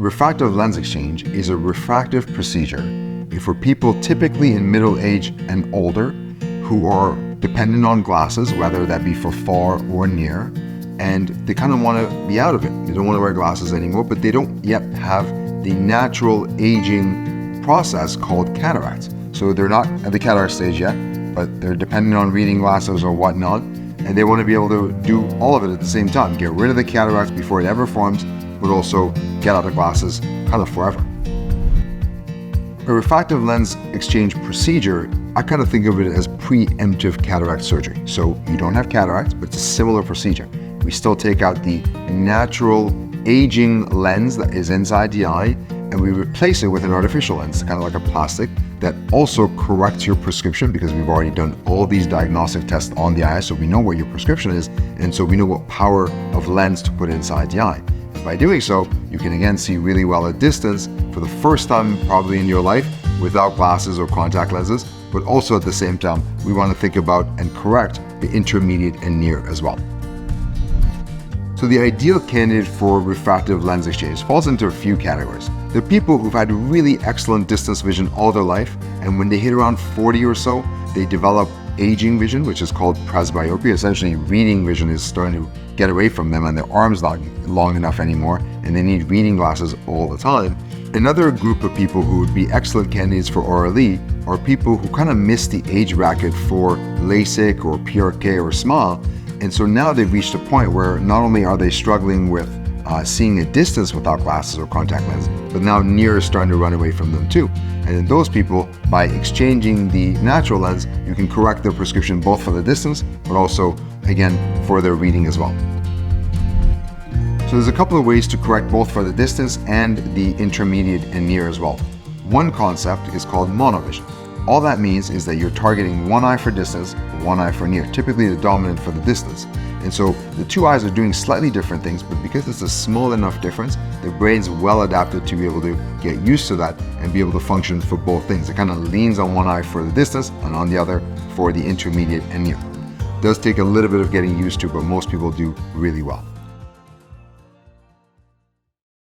Refractive lens exchange is a refractive procedure for people typically in middle age and older who are dependent on glasses, whether that be for far or near, and they kind of want to be out of it. They don't want to wear glasses anymore, but they don't yet have the natural aging process called cataracts. So they're not at the cataract stage yet, but they're dependent on reading glasses or whatnot, and they want to be able to do all of it at the same time. Get rid of the cataracts before it ever forms, but also get out of glasses kind of forever. A refractive lens exchange procedure, I kind of think of it as preemptive cataract surgery. So you don't have cataracts, but it's a similar procedure. We still take out the natural aging lens that is inside the eye, and we replace it with an artificial lens, kind of like a plastic, that also corrects your prescription, because we've already done all these diagnostic tests on the eye, so we know what your prescription is, and so we know what power of lens to put inside the eye. By doing so, you can again see really well at distance for the first time probably in your life without glasses or contact lenses, but also at the same time, we want to think about and correct the intermediate and near as well. So the ideal candidate for refractive lens exchange falls into a few categories. There are people who've had really excellent distance vision all their life, and when they hit around 40 or so, they develop aging vision, which is called presbyopia. Essentially, reading vision is starting to get away from them and their arms not long enough anymore, and they need reading glasses all the time. Another group of people who would be excellent candidates for RLE are people who kind of miss the age bracket for LASIK or PRK or SMILE, and so now they've reached a point where not only are they struggling with seeing a distance without glasses or contact lenses, but now near is starting to run away from them too. And in those people, by exchanging the natural lens, you can correct their prescription both for the distance, but also, again, for their reading as well. So there's a couple of ways to correct both for the distance and the intermediate and near as well. One concept is called monovision. All that means is that you're targeting one eye for distance, one eye for near, typically the dominant for the distance. And so the two eyes are doing slightly different things, but because it's a small enough difference, the brain's well adapted to be able to get used to that and be able to function for both things. It kind of leans on one eye for the distance and on the other for the intermediate and near. It does take a little bit of getting used to, but most people do really well.